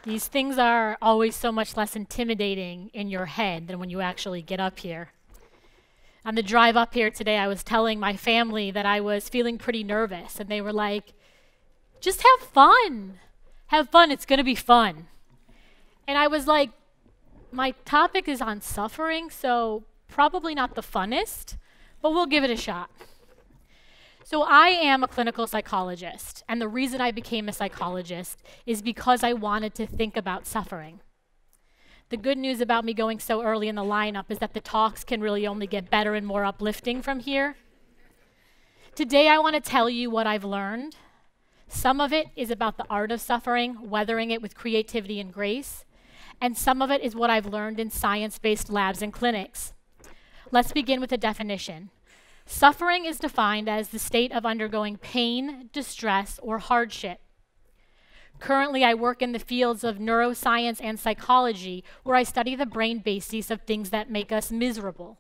These things are always so much less intimidating in your head than when you actually get up here. On the drive up here today, I was telling my family that I was feeling pretty nervous, and they were like, just have fun. Have fun, it's gonna be fun. And I was like, my topic is on suffering, so probably not the funnest, but we'll give it a shot. So I am a clinical psychologist, and the reason I became a psychologist is because I wanted to think about suffering. The good news about me going so early in the lineup is that the talks can really only get better and more uplifting from here. Today I want to tell you what I've learned. Some of it is about the art of suffering, weathering it with creativity and grace, and some of it is what I've learned in science-based labs and clinics. Let's begin with a definition. Suffering is defined as the state of undergoing pain, distress, or hardship. Currently, I work in the fields of neuroscience and psychology, where I study the brain bases of things that make us miserable.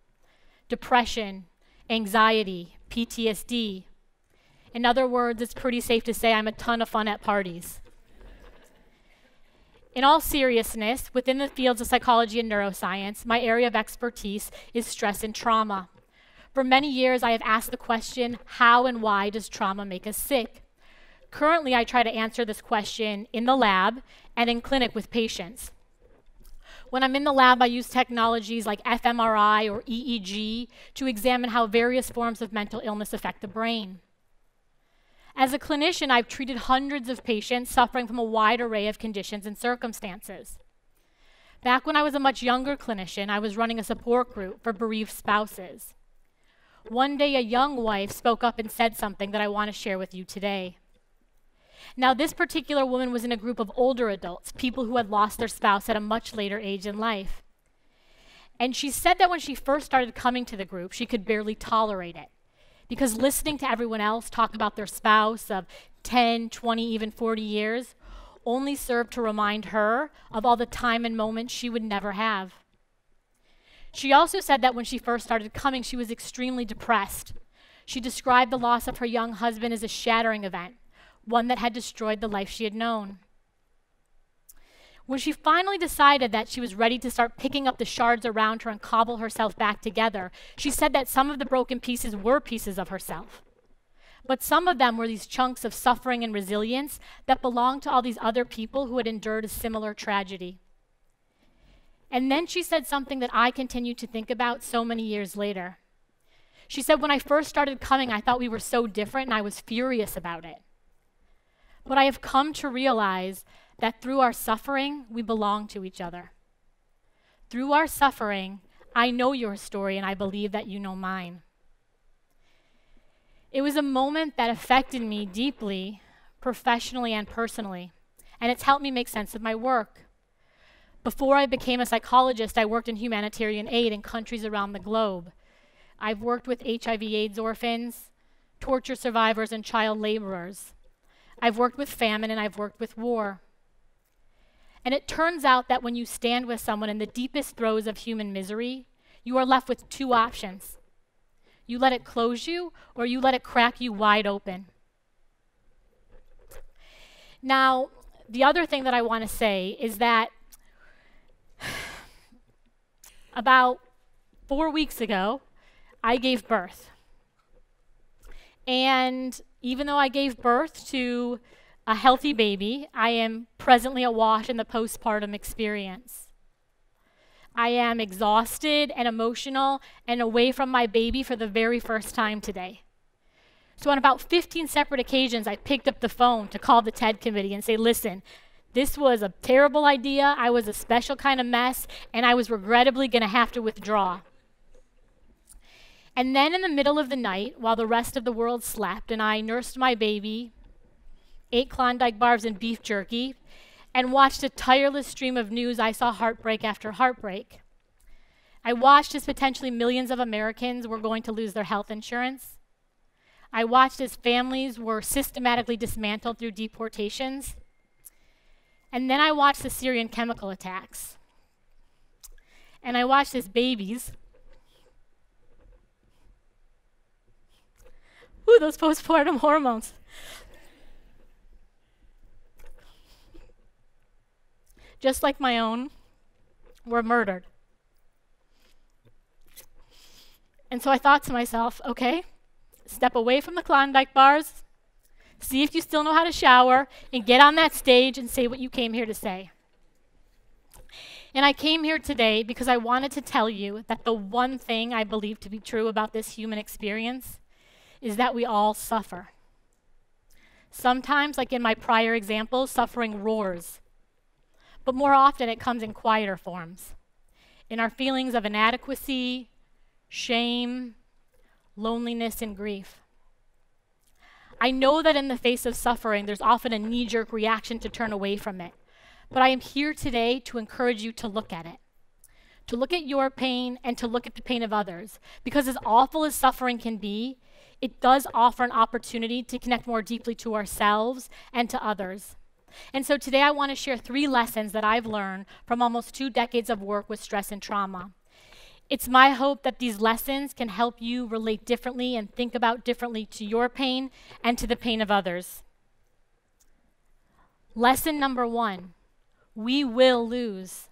Depression, anxiety, PTSD. In other words, it's pretty safe to say I'm a ton of fun at parties. In all seriousness, within the fields of psychology and neuroscience, my area of expertise is stress and trauma. For many years, I have asked the question, how and why does trauma make us sick? Currently, I try to answer this question in the lab and in clinic with patients. When I'm in the lab, I use technologies like fMRI or EEG to examine how various forms of mental illness affect the brain. As a clinician, I've treated hundreds of patients suffering from a wide array of conditions and circumstances. Back when I was a much younger clinician, I was running a support group for bereaved spouses. One day, a young wife spoke up and said something that I want to share with you today. Now, this particular woman was in a group of older adults, people who had lost their spouse at a much later age in life. And she said that when she first started coming to the group, she could barely tolerate it, because listening to everyone else talk about their spouse of 10, 20, even 40 years only served to remind her of all the time and moments she would never have. She also said that when she first started coming, she was extremely depressed. She described the loss of her young husband as a shattering event, one that had destroyed the life she had known. When she finally decided that she was ready to start picking up the shards around her and cobble herself back together, she said that some of the broken pieces were pieces of herself. But some of them were these chunks of suffering and resilience that belonged to all these other people who had endured a similar tragedy. And then she said something that I continue to think about so many years later. She said, when I first started coming, I thought we were so different and I was furious about it. But I have come to realize that through our suffering, we belong to each other. Through our suffering, I know your story and I believe that you know mine. It was a moment that affected me deeply, professionally and personally, and it's helped me make sense of my work. Before I became a psychologist, I worked in humanitarian aid in countries around the globe. I've worked with HIV/AIDS orphans, torture survivors, and child laborers. I've worked with famine and I've worked with war. And it turns out that when you stand with someone in the deepest throes of human misery, you are left with two options. You let it close you, or you let it crack you wide open. Now, the other thing that I want to say is that about 4 weeks ago, I gave birth. And even though I gave birth to a healthy baby, I am presently awash in the postpartum experience. I am exhausted and emotional and away from my baby for the very first time today. So on about 15 separate occasions, I picked up the phone to call the TED committee and say, listen, this was a terrible idea, I was a special kind of mess, and I was regrettably going to have to withdraw. And then in the middle of the night, while the rest of the world slept, and I nursed my baby, ate Klondike bars and beef jerky, and watched a tireless stream of news, I saw heartbreak after heartbreak. I watched as potentially millions of Americans were going to lose their health insurance. I watched as families were systematically dismantled through deportations. And then I watched the Syrian chemical attacks. And I watched as babies, ooh, those postpartum hormones. just like my own, were murdered. And so I thought to myself, okay, step away from the Klondike bars, see if you still know how to shower, and get on that stage and say what you came here to say. And I came here today because I wanted to tell you that the one thing I believe to be true about this human experience is that we all suffer. Sometimes, like in my prior examples, suffering roars. But more often it comes in quieter forms. In our feelings of inadequacy, shame, loneliness, and grief. I know that in the face of suffering, there's often a knee-jerk reaction to turn away from it. But I am here today to encourage you to look at it, to look at your pain and to look at the pain of others. Because as awful as suffering can be, it does offer an opportunity to connect more deeply to ourselves and to others. And so today I want to share 3 lessons that I've learned from almost 2 decades of work with stress and trauma. It's my hope that these lessons can help you relate differently and think about differently to your pain and to the pain of others. Lesson number 1. We will lose.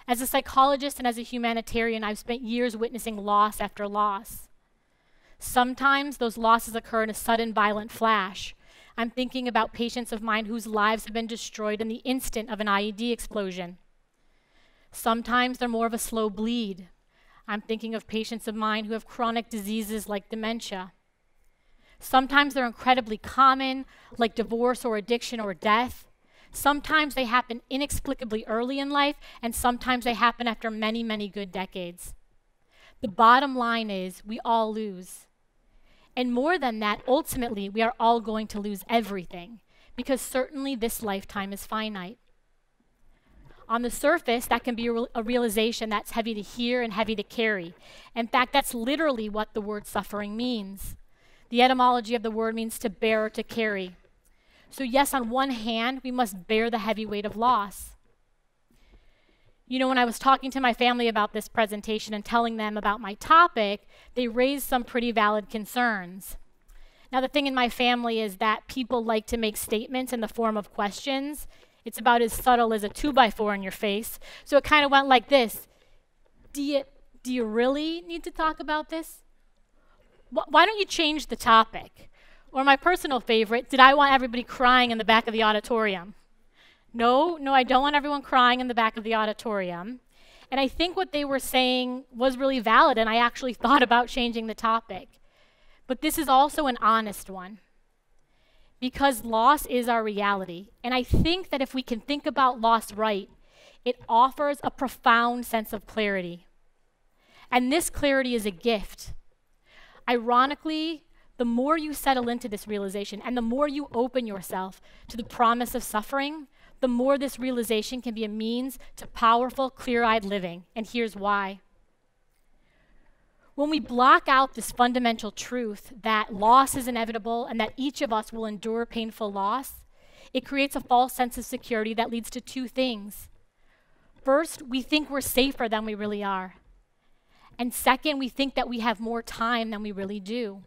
As a psychologist and as a humanitarian, I've spent years witnessing loss after loss. Sometimes those losses occur in a sudden, violent flash. I'm thinking about patients of mine whose lives have been destroyed in the instant of an IED explosion. Sometimes they're more of a slow bleed. I'm thinking of patients of mine who have chronic diseases like dementia. Sometimes they're incredibly common, like divorce or addiction or death. Sometimes they happen inexplicably early in life, and sometimes they happen after many, many good decades. The bottom line is we all lose. And more than that, ultimately, we are all going to lose everything, because certainly this lifetime is finite. On the surface, that can be a realization that's heavy to hear and heavy to carry. In fact, that's literally what the word suffering means. The etymology of the word means to bear or to carry. So yes, on one hand, we must bear the heavy weight of loss. You know, when I was talking to my family about this presentation and telling them about my topic, they raised some pretty valid concerns. Now, the thing in my family is that people like to make statements in the form of questions. It's about as subtle as a 2x4 in your face. So it kind of went like this. Do you really need to talk about this? Why don't you change the topic? Or my personal favorite, did I want everybody crying in the back of the auditorium? No, I don't want everyone crying in the back of the auditorium. And I think what they were saying was really valid, and I actually thought about changing the topic. But this is also an honest one, because loss is our reality. And I think that if we can think about loss right, it offers a profound sense of clarity. And this clarity is a gift. Ironically, the more you settle into this realization and the more you open yourself to the promise of suffering, the more this realization can be a means to powerful, clear-eyed living. And here's why. When we block out this fundamental truth that loss is inevitable and that each of us will endure painful loss, it creates a false sense of security that leads to 2 things. First, we think we're safer than we really are. And second, we think that we have more time than we really do.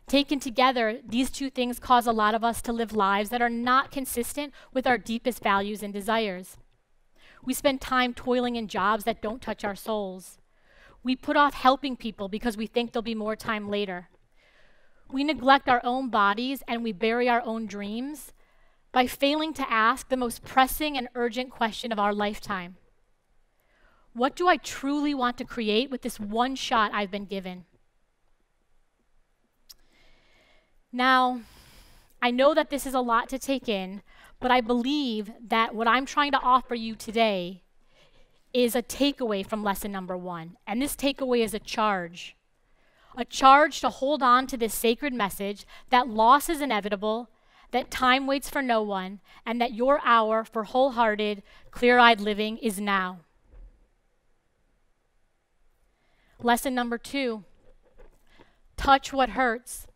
Taken together, these 2 things cause a lot of us to live lives that are not consistent with our deepest values and desires. We spend time toiling in jobs that don't touch our souls. We put off helping people because we think there'll be more time later. We neglect our own bodies and we bury our own dreams by failing to ask the most pressing and urgent question of our lifetime. What do I truly want to create with this one shot I've been given? Now, I know that this is a lot to take in, but I believe that what I'm trying to offer you today is a takeaway from lesson number 1. And this takeaway is a charge to hold on to this sacred message that loss is inevitable, that time waits for no one, and that your hour for wholehearted, clear-eyed living is now. Lesson number 2, touch what hurts.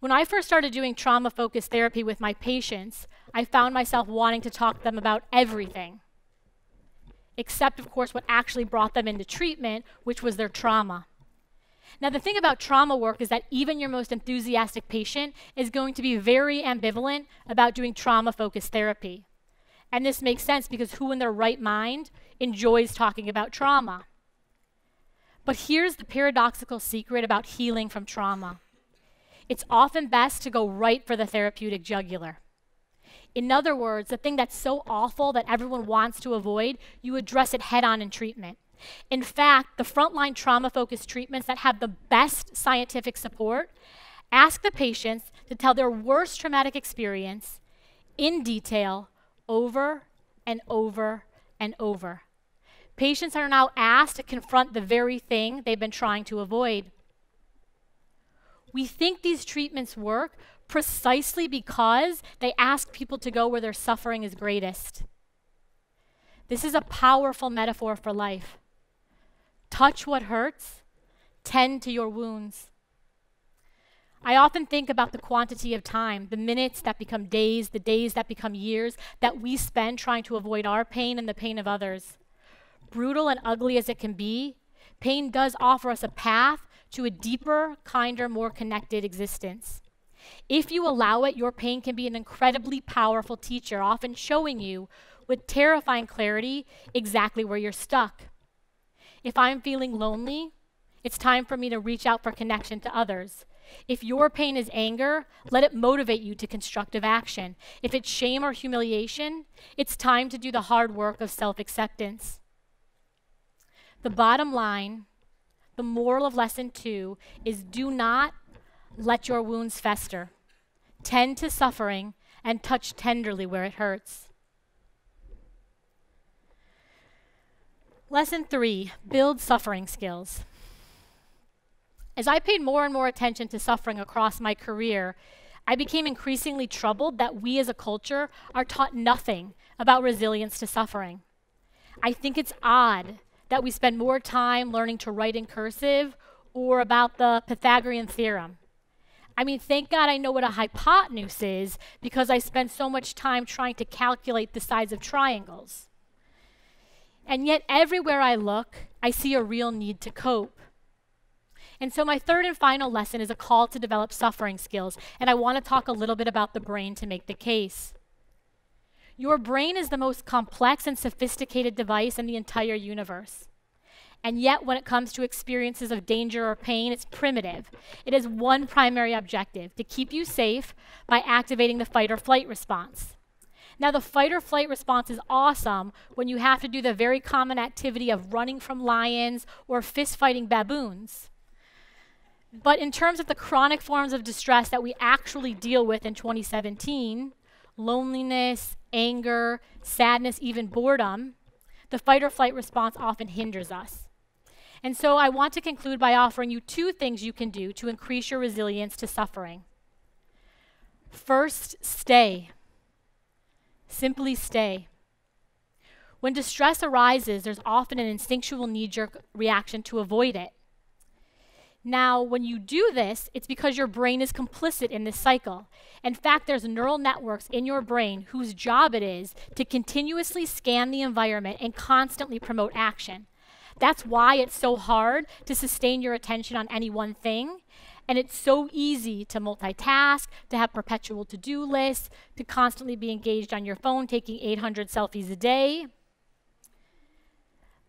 When I first started doing trauma-focused therapy with my patients, I found myself wanting to talk to them about everything, except, of course, what actually brought them into treatment, which was their trauma. Now, the thing about trauma work is that even your most enthusiastic patient is going to be very ambivalent about doing trauma-focused therapy. And this makes sense because who in their right mind enjoys talking about trauma? But here's the paradoxical secret about healing from trauma. It's often best to go right for the therapeutic jugular. In other words, the thing that's so awful that everyone wants to avoid, you address it head on in treatment. In fact, the frontline trauma-focused treatments that have the best scientific support ask the patients to tell their worst traumatic experience in detail over and over and over. Patients are now asked to confront the very thing they've been trying to avoid. We think these treatments work precisely because they ask people to go where their suffering is greatest. This is a powerful metaphor for life. Touch what hurts, tend to your wounds. I often think about the quantity of time, the minutes that become days, the days that become years, that we spend trying to avoid our pain and the pain of others. Brutal and ugly as it can be, pain does offer us a path to a deeper, kinder, more connected existence. If you allow it, your pain can be an incredibly powerful teacher, often showing you with terrifying clarity exactly where you're stuck. If I'm feeling lonely, it's time for me to reach out for connection to others. If your pain is anger, let it motivate you to constructive action. If it's shame or humiliation, it's time to do the hard work of self-acceptance. The bottom line, the moral of lesson 2, is do not let your wounds fester. Tend to suffering and touch tenderly where it hurts. Lesson 3, build suffering skills. As I paid more and more attention to suffering across my career, I became increasingly troubled that we as a culture are taught nothing about resilience to suffering. I think it's odd that we spend more time learning to write in cursive or about the Pythagorean theorem. I mean, thank God I know what a hypotenuse is because I spend so much time trying to calculate the sides of triangles. And yet everywhere I look, I see a real need to cope. And so my third and final lesson is a call to develop suffering skills, and I want to talk a little bit about the brain to make the case. Your brain is the most complex and sophisticated device in the entire universe. And yet, when it comes to experiences of danger or pain, it's primitive. It has one primary objective, to keep you safe by activating the fight or flight response. Now, the fight or flight response is awesome when you have to do the very common activity of running from lions or fist fighting baboons. But in terms of the chronic forms of distress that we actually deal with in 2017, loneliness, anger, sadness, even boredom, the fight or flight response often hinders us. And so I want to conclude by offering you 2 things you can do to increase your resilience to suffering. First, stay. Simply stay. When distress arises, there's often an instinctual knee-jerk reaction to avoid it. Now, when you do this, it's because your brain is complicit in this cycle. In fact, there's neural networks in your brain whose job it is to continuously scan the environment and constantly promote action. That's why it's so hard to sustain your attention on any one thing, and it's so easy to multitask, to have perpetual to-do lists, to constantly be engaged on your phone, taking 800 selfies a day.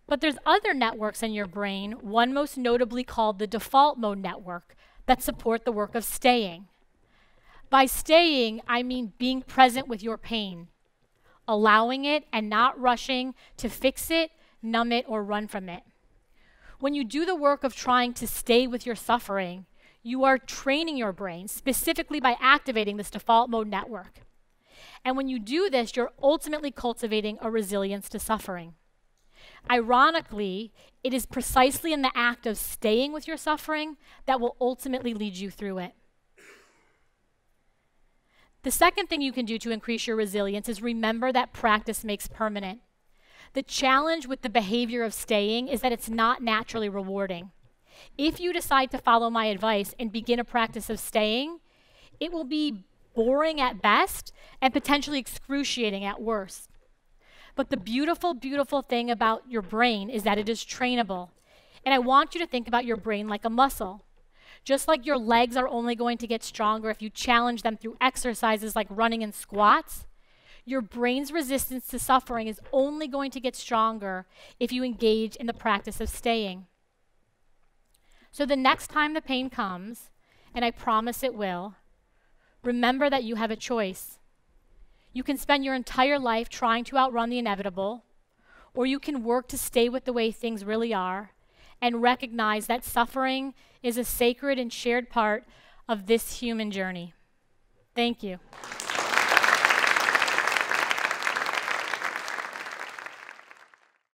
But there's other networks in your brain, one most notably called the default mode network, that support the work of staying. By staying, I mean being present with your pain, allowing it and not rushing to fix it, numb it, or run from it. When you do the work of trying to stay with your suffering, you are training your brain specifically by activating this default mode network. And when you do this, you're ultimately cultivating a resilience to suffering. Ironically, it is precisely in the act of staying with your suffering that will ultimately lead you through it. The second thing you can do to increase your resilience is remember that practice makes permanent. The challenge with the behavior of staying is that it's not naturally rewarding. If you decide to follow my advice and begin a practice of staying, it will be boring at best and potentially excruciating at worst. But the beautiful, beautiful thing about your brain is that it is trainable. And I want you to think about your brain like a muscle. Just like your legs are only going to get stronger if you challenge them through exercises like running and squats, Your brain's resistance to suffering is only going to get stronger if you engage in the practice of staying. So the next time the pain comes, and I promise it will, remember that you have a choice. You can spend your entire life trying to outrun the inevitable, or you can work to stay with the way things really are and recognize that suffering is a sacred and shared part of this human journey. Thank you.